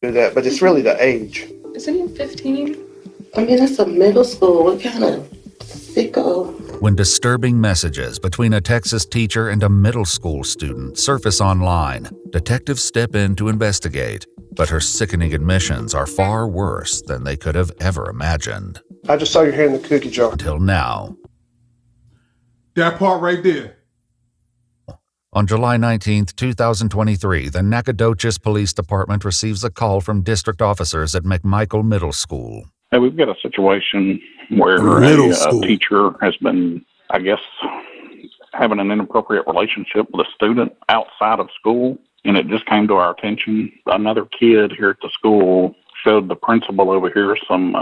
do that, but it's really the age. Isn't he 15? I mean, it's a middle school. What kind of sicko? When disturbing messages between a Texas teacher and a middle school student surface online, detectives step in to investigate. But her sickening admissions are far worse than they could have ever imagined. I just saw your hand in the cookie jar. Until now. That part right there. On July 19, 2023, the Nacogdoches Police Department receives a call from district officers at McMichael Middle School. Hey, we've got a situation where a teacher has been, I guess, having an inappropriate relationship with a student outside of school, and it just came to our attention. Another kid here at the school showed the principal over here some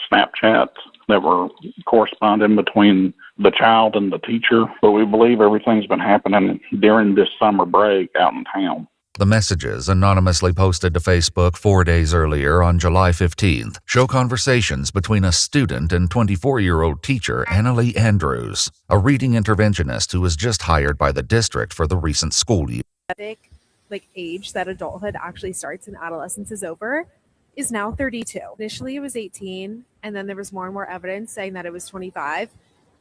Snapchats that were corresponding between the child and the teacher, but we believe everything's been happening during this summer break out in town. The messages, anonymously posted to Facebook 4 days earlier on July 15th, show conversations between a student and 24-year-old teacher ANNALEIGh Andrews, a reading interventionist who was just hired by the district for the recent school year. Age that adulthood actually starts and adolescence is over is now 32. Initially, it was 18, and then there was more and more evidence saying that it was 25.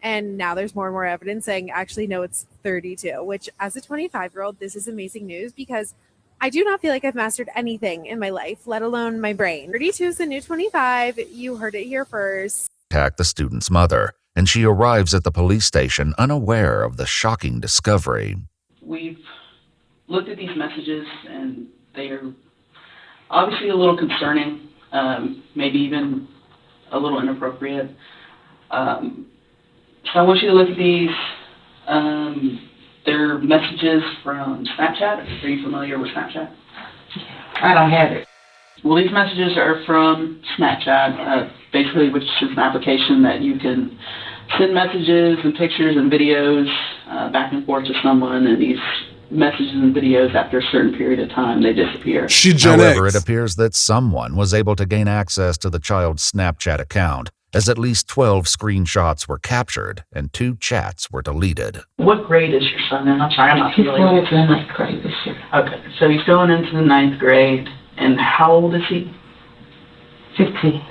And now there's more and more evidence saying, actually, no, it's 32, which as a 25-year-old, this is amazing news because I do not feel like I've mastered anything in my life, let alone my brain. 32 is the new 25. You heard it here first. Attack the student's mother, and she arrives at the police station unaware of the shocking discovery. We've looked at these messages, and they are obviously a little concerning, maybe even a little inappropriate. So I want you to look at these. They're messages from Snapchat. Are you familiar with Snapchat? I don't have it. Well, these messages are from Snapchat, basically, which is an application that you can send messages and pictures and videos back and forth to someone, and these messages and videos, after a certain period of time, they disappear. However, it appears that someone was able to gain access to the child's Snapchat account, as at least 12 screenshots were captured and 2 chats were deleted. What grade is your son in? I'm sorry, I'm not familiar. He's going into the 9th grade this year. Okay, so he's going into the 9th grade, and how old is he? 15.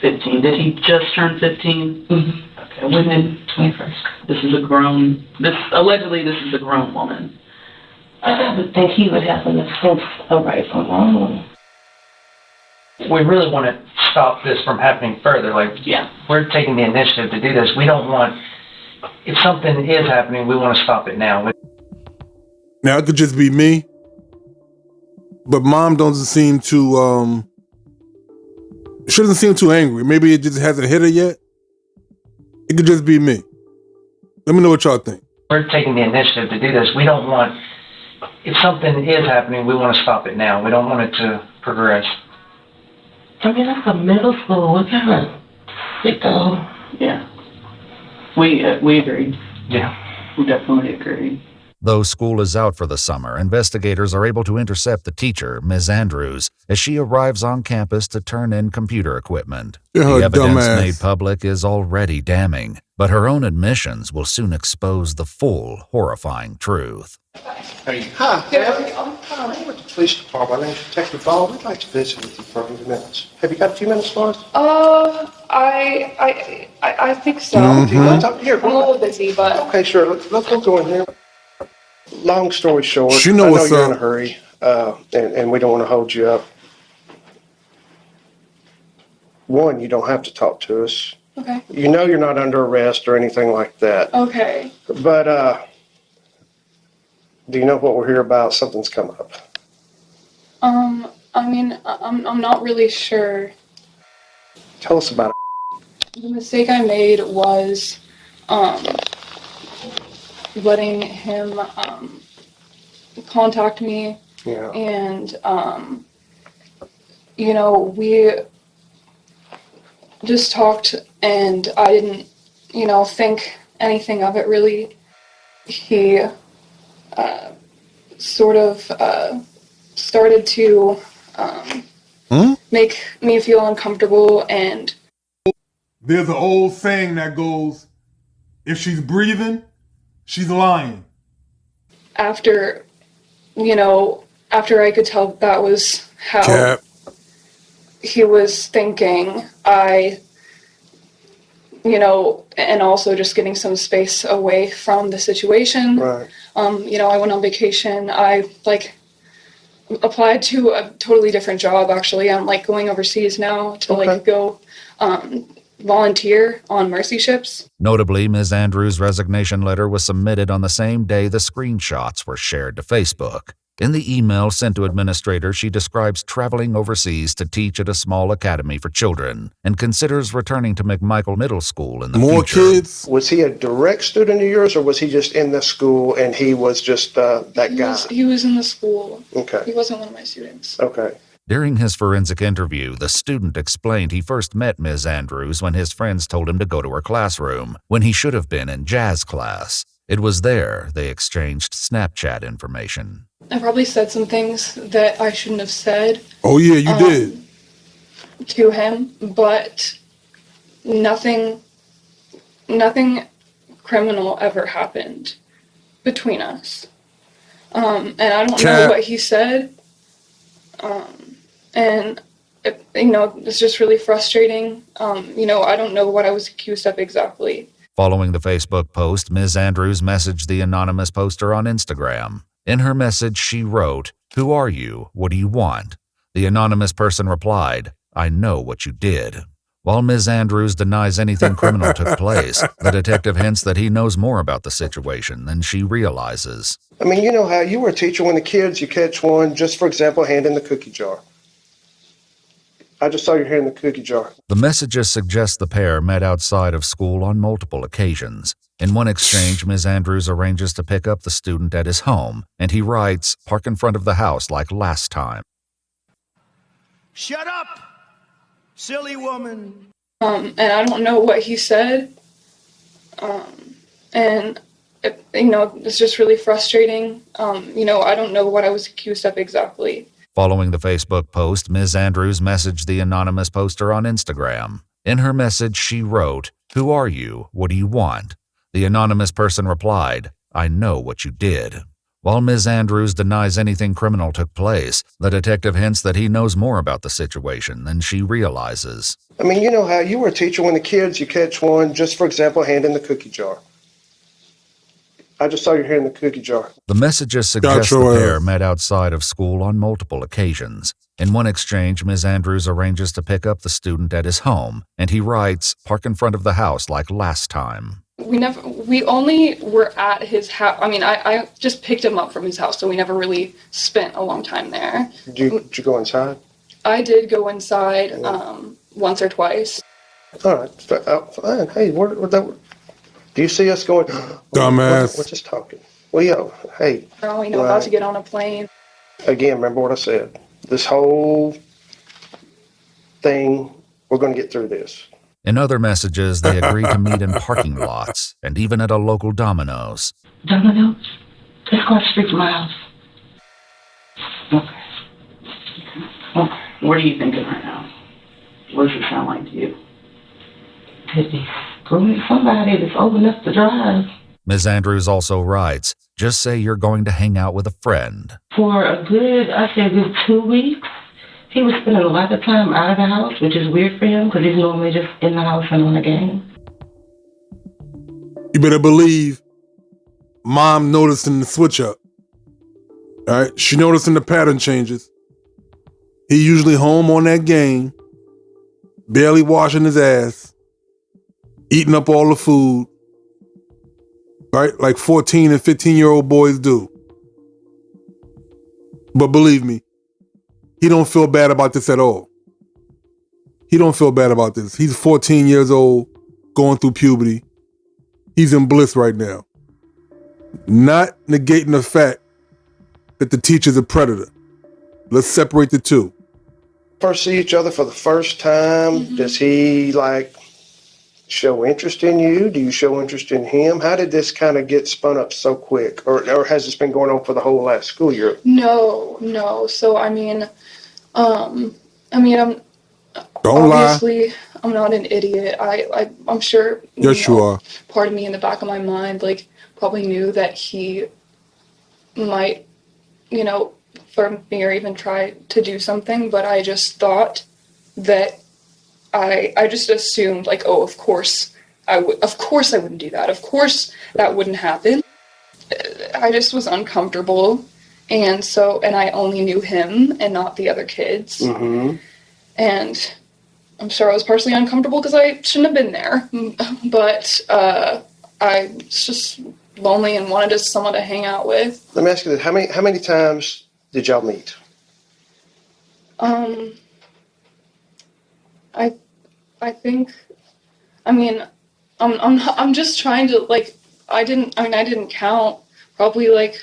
15. Did he just turn 15? Mm-hmm. Okay, when did... 21st. Allegedly, this is a grown woman. I would think he would have a sense of right from wrong. We really want to stop this from happening further. We're taking the initiative to do this. We don't want, if something is happening, we want to stop it now. Now, it could just be me, but mom doesn't seem too, she doesn't seem too angry. Maybe it just hasn't hit her yet. It could just be me. Let me know what y'all think. We're taking the initiative to do this. We don't want, if something is happening, we want to stop it now. We don't want it to progress. I mean, that's a middle school. What kind of sicko? Yeah. We agree. Yeah. We definitely agree. Though school is out for the summer, investigators are able to intercept the teacher, Ms. Andrews, as she arrives on campus to turn in computer equipment. The evidence made public is already damning, but her own admissions will soon expose the full, horrifying truth. Hey, hi. I'm with the police department. My name's Detective Ball. We'd like to visit with you for a few minutes. Have you got a few minutes for us? I think so. Do you want to talk here? I'm a little busy, but... Okay, sure. Let's go in here. Long story short, You know I know what's you're up. in a hurry, and we don't want to hold you up. One, you don't have to talk to us. Okay. You know you're not under arrest or anything like that. Okay. But, do you know what we're here about? Something's come up. I mean, I'm not really sure. Tell us about it. The mistake I made was, letting him, contact me. Yeah. And, we just talked and I didn't, think anything of it really. He, sort of, started to, make me feel uncomfortable, and There's an old saying that goes, if she's breathing, she's lying. after I could tell that was how he was thinking and also just getting some space away from the situation. Right. I went on vacation. I applied to a totally different job. Actually, I'm going overseas now to go volunteer on mercy ships. Notably, Ms. Andrews' resignation letter was submitted on the same day the screenshots were shared to Facebook. In the email sent to administrators, she describes traveling overseas to teach at a small academy for children and considers returning to McMichael Middle School in the future. More kids? Was he a direct student of yours, or was he just in the school and he was just that guy? He was in the school. Okay. He wasn't one of my students. Okay. During his forensic interview, the student explained he first met Ms. Andrews when his friends told him to go to her classroom, when he should have been in jazz class. It was there they exchanged Snapchat information. I probably said some things that I shouldn't have said. Oh yeah, you did. To him, but nothing criminal ever happened between us. And I don't know what he said. It's just really frustrating. I don't know what I was accused of exactly. Following the Facebook post, Ms. Andrews messaged the anonymous poster on Instagram. In her message, she wrote, "Who are you? What do you want?" The anonymous person replied, "I know what you did." While Ms. Andrews denies anything criminal took place, the detective hints that he knows more about the situation than she realizes. I mean, you know how you were a teacher when the kids, you catch one, just for example, hand in the cookie jar. I just saw your hand in the cookie jar. The messages suggest the pair met outside of school on multiple occasions. In one exchange, Ms. Andrews arranges to pick up the student at his home, and he writes, "Park in front of the house like last time." Shut up, silly woman. And I don't know what he said. It's just really frustrating. I don't know what I was accused of exactly. Following the Facebook post, Ms. Andrews messaged the anonymous poster on Instagram. In her message, she wrote, "Who are you? What do you want?" The anonymous person replied, "I know what you did." While Ms. Andrews denies anything criminal took place, the detective hints that he knows more about the situation than she realizes. I mean, you know how you were a teacher when the kids, you catch one, just for example, hand in the cookie jar. I just saw your hand in the cookie jar. The messages suggest the pair met outside of school on multiple occasions. In one exchange, Ms. Andrews arranges to pick up the student at his home, and he writes, "Park in front of the house like last time." We only were at his house. I mean, I just picked him up from his house, so we never really spent a long time there. Did you go inside? I did go inside once or twice. All right, fine. Hey, do you see us going? Dumbass. We're just talking. Well, hey. Oh, about to get on a plane. Again, remember what I said. This whole thing, we're going to get through this. In other messages, they agree to meet in parking lots and even at a local Domino's. Domino's? Let's go straight to my house. Okay. What are you thinking right now? What does it sound like to you? Could be screwing somebody that's old enough to drive. Ms. Andrews also writes, "Just say you're going to hang out with a friend." For a good 2 weeks, he was spending a lot of time out of the house, which is weird for him because he's normally just in the house and on a game. You better believe Mom noticing the switch up. All right, she noticing the pattern changes. He usually home on that game, barely washing his ass, eating up all the food, right? Like 14 and 15-year-old boys do. But believe me, he don't feel bad about this at all. He don't feel bad about this. He's 14 years old, going through puberty. He's in bliss right now. Not negating the fact that the teacher's a predator. Let's separate the two. First see each other for the first time, Does he show interest in you? Do you show interest in him? How did this kind of get spun up so quick? Or has this been going on for the whole last school year? No. So, I'm Don't obviously, lie. I'm not an idiot. I'm sure. Yes, you are. Part of me in the back of my mind, probably knew that he might, flirt me or even try to do something. But I just thought that I just assumed, like, oh, of course I wouldn't do that. Of course that wouldn't happen. I just was uncomfortable, and I only knew him and not the other kids. Mm-hmm. And I'm sure I was partially uncomfortable because I shouldn't have been there, but I was just lonely and wanted someone to hang out with. Let me ask you this: how many times did y'all meet? I think, I mean, I'm just trying to, like, I didn't count, probably like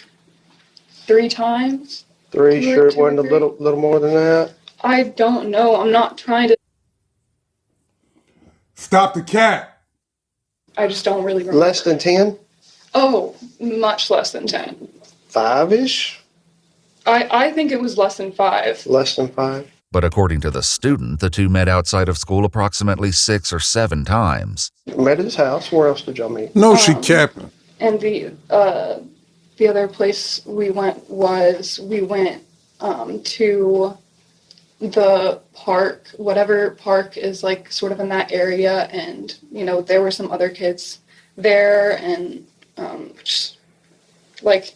3 times. 3, sure it wasn't a little more than that? I don't know. I'm not trying to. Stop the cat. I just don't really remember. Less than 10? Oh, much less than 10. 5-ish? I think it was less than 5. Less than 5? But according to the student, the two met outside of school approximately 6 or 7 times. Met at his house. Where else did y'all meet? No, she capping. And the other place we went to the park, whatever park is like sort of in that area, and there were some other kids there, and just like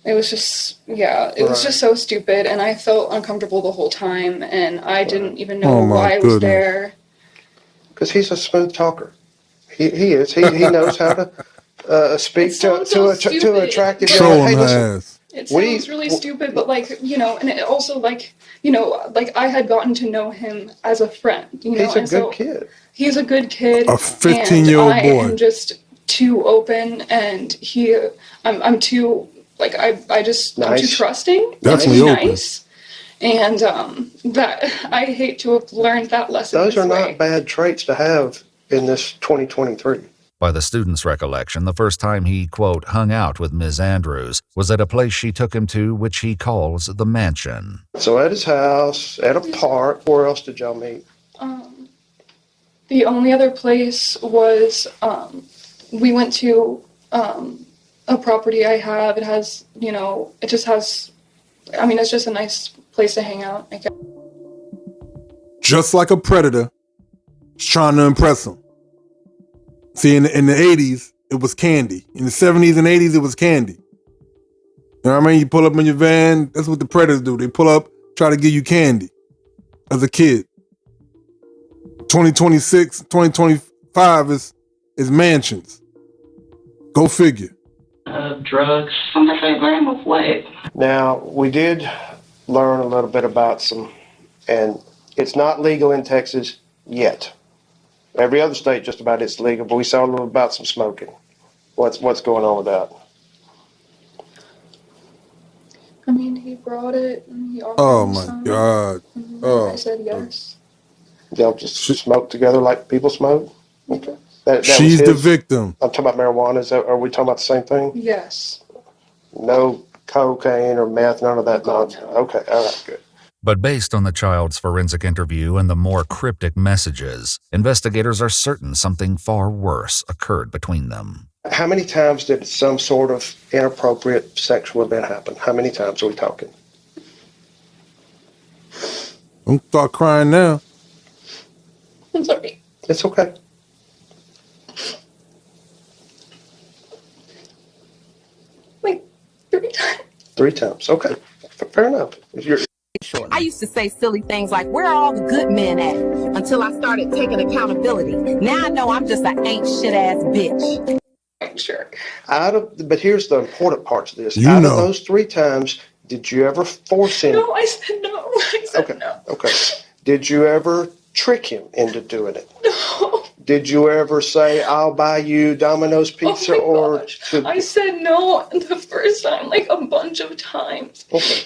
it was just was just so stupid, and I felt uncomfortable the whole time, and I didn't even know why I was there. Because he's a smooth talker. He is. He knows how to speak to attractive young. Hey, listen. It sounds really stupid, but and it also like I had gotten to know him as a friend. He's a good kid. He's a good kid. A 15-year-old boy. I am just too open, and I'm too I'm too trusting. Definitely open. Nice. And that I hate to have learned that lesson. Those are not bad traits to have in this 2023. By the student's recollection, the first time he, quote, hung out with Ms. Andrews was at a place she took him to, which he calls the mansion. So at his house, at a park, where else did y'all meet? The only other place was we went to a property I have. It has, it just has, it's just a nice place to hang out, I guess. Just like a predator, he's trying to impress him. See, in the 80s, it was candy. In the 70s and 80s, it was candy. You know what I mean? You pull up in your van, that's what the predators do. They pull up, try to give you candy as a kid. 2026, 2025 is mansions. Go figure. Drugs. I'm gonna say blame of what? Now, we did learn a little bit about some, and it's not legal in Texas yet. Every other state just about it's legal, but we saw a little about some smoking. What's going on with that? He brought it and he offered Oh me my some. God. I said yes. They'll just smoke together like people smoke? Okay. That She's the victim. I'm talking about marijuana. Are we talking about the same thing? Yes. No cocaine or meth, none of that nonsense. Okay, all right, good. But based on the child's forensic interview and the more cryptic messages, investigators are certain something far worse occurred between them. How many times did some sort of inappropriate sexual event happen? How many times are we talking? Don't start crying now. I'm sorry. It's okay. Like 3 times. 3 times. Okay. Fair enough. I used to say silly things like, where are all the good men at? Until I started taking accountability. Now I know I'm just an ain't shit ass bitch. Sure. But here's the important part to this. Of those 3 times, did you ever force him? No, I said no. I said no. Okay. Did you ever trick him into doing it? No. Did you ever say, I'll buy you Domino's pizza I said no the first time, like a bunch of times. Okay.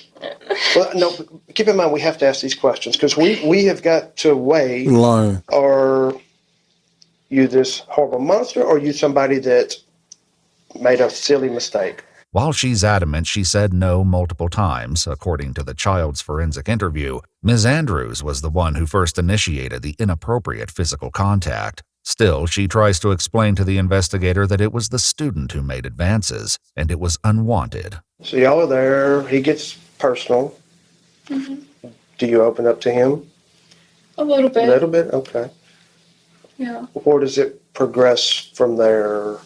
Well, no, keep in mind we have to ask these questions because we have got to weigh. Lying. Are you this horrible monster or are you somebody that made a silly mistake? While she's adamant she said no multiple times, according to the child's forensic interview, Ms. Andrews was the one who first initiated the inappropriate physical contact. Still, she tries to explain to the investigator that it was the student who made advances, and it was unwanted. So y'all are there. He gets personal. Mm-hmm. Do you open up to him? A little A bit. little bit? Okay. Yeah. Where does it progress from there?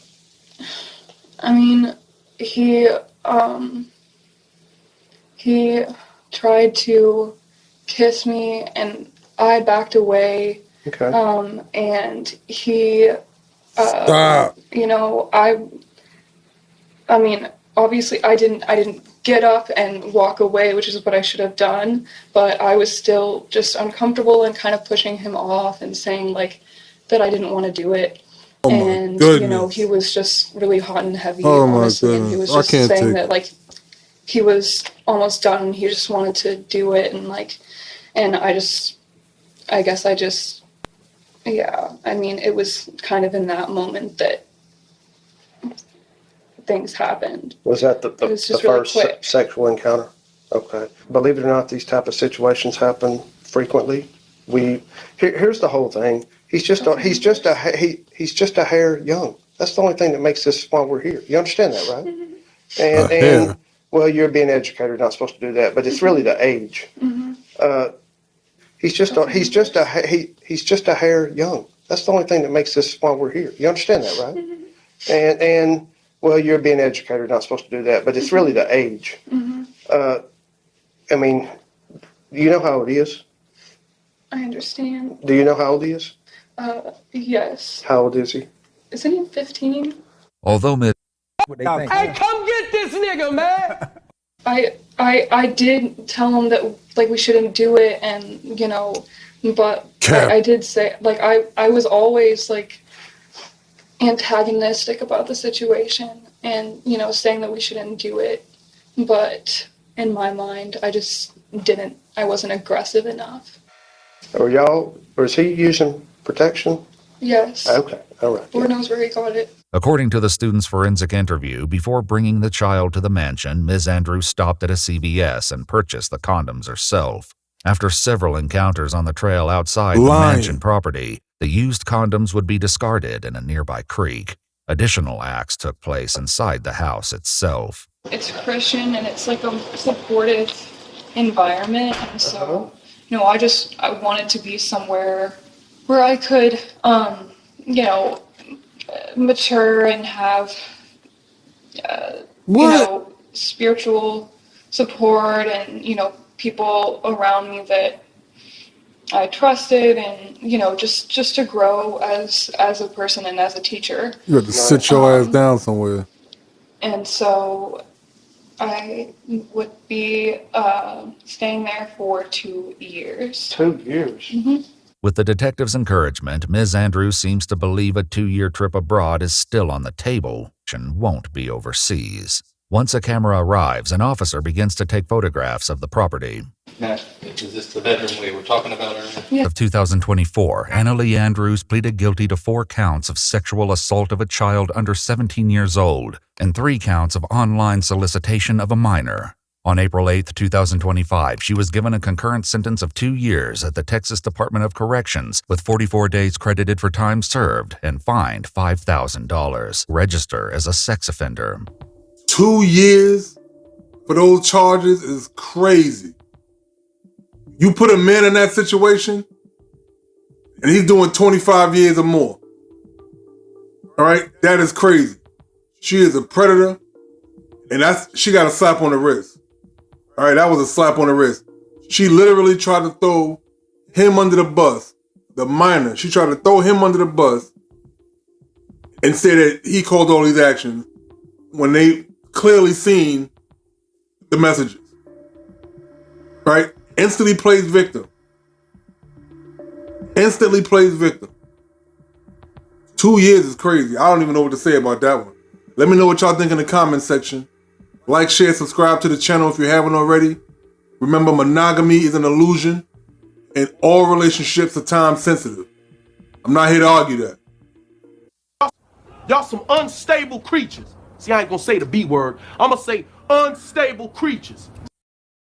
I mean, he tried to kiss me and I backed away. Okay. And he, Stop. you know, I mean, obviously I didn't get up and walk away, which is what I should have done, but I was still just uncomfortable and kind of pushing him off and saying like that I didn't want to do it. Oh And, you know, he was just really hot and heavy, honestly, and he was just saying that like he was almost done and he just wanted to do it and like, and I guess yeah, I mean, it was kind of in that moment that things happened. Was that the It was just first really quick. sexual encounter? Okay. Believe it or not, these type of situations happen frequently. Here's the whole thing. He's just a hair young. That's the only thing that makes this why we're here. You understand that, right? And well, you're being an educator, not supposed to do that, but it's really the age. He's just a hair young. That's the only thing that makes this why we're here. You understand that, right? And well, you're being an educator, not supposed to do that, but it's really the age. I mean, do you know how old he is? I understand. Do you know how old he is? Yes. How old is he? Isn't he 15? Although Ms. Hey, come get this nigga, man! I did tell him that like we shouldn't do it, and you know, but I did say like I was always like antagonistic about the situation, and you know, saying that we shouldn't do it, but in my mind I wasn't aggressive enough. Or is he using protection? Yes. Okay, all right. Lord knows where he got it. According to the student's forensic interview, before bringing the child to the mansion, Ms. Andrews stopped at a CVS and purchased the condoms herself. After several encounters on the trail outside the mansion property, the used condoms would be discarded in a nearby creek. Additional acts took place inside the house itself. It's Christian and it's like a supportive environment, and so you know, I wanted to be somewhere where I could you know, mature and have you know, spiritual support and you know, people around me that I trusted, and you know, just to grow as a person and as a teacher. You have to sit your ass down somewhere. And so I would be staying there for 2 years. 2 years? Mm-hmm. With the detective's encouragement, Ms. Andrews seems to believe a 2-year trip abroad is still on the table and won't be overseas. Once a camera arrives, an officer begins to take photographs of the property. Now, is this the bedroom we were talking about earlier? Yeah. Of 2024, ANNALEIGh Andrews pleaded guilty to 4 counts of sexual assault of a child under 17 years old and 3 counts of online solicitation of a minor. On April 8, 2025, she was given a concurrent sentence of 2 years at the Texas Department of Corrections with 44 days credited for time served and fined $5,000. Register as a sex offender. 2 years for those charges is crazy. You put a man in that situation, and he's doing 25 years or more. All right? That is crazy. She is a predator, and she got a slap on the wrist. All right, that was a slap on the wrist. She literally tried to throw him under the bus, the minor. She tried to throw him under the bus and say that he caused all these actions when they clearly seen the messages. Right? Instantly plays victim. Instantly plays victim. 2 years is crazy. I don't even know what to say about that one. Let me know what y'all think in the comment section. Like, share, subscribe to the channel if you haven't already. Remember, monogamy is an illusion and all relationships are time sensitive. I'm not here to argue that. Y'all some unstable creatures. See, I ain't gonna say the B word. I'm gonna say unstable creatures.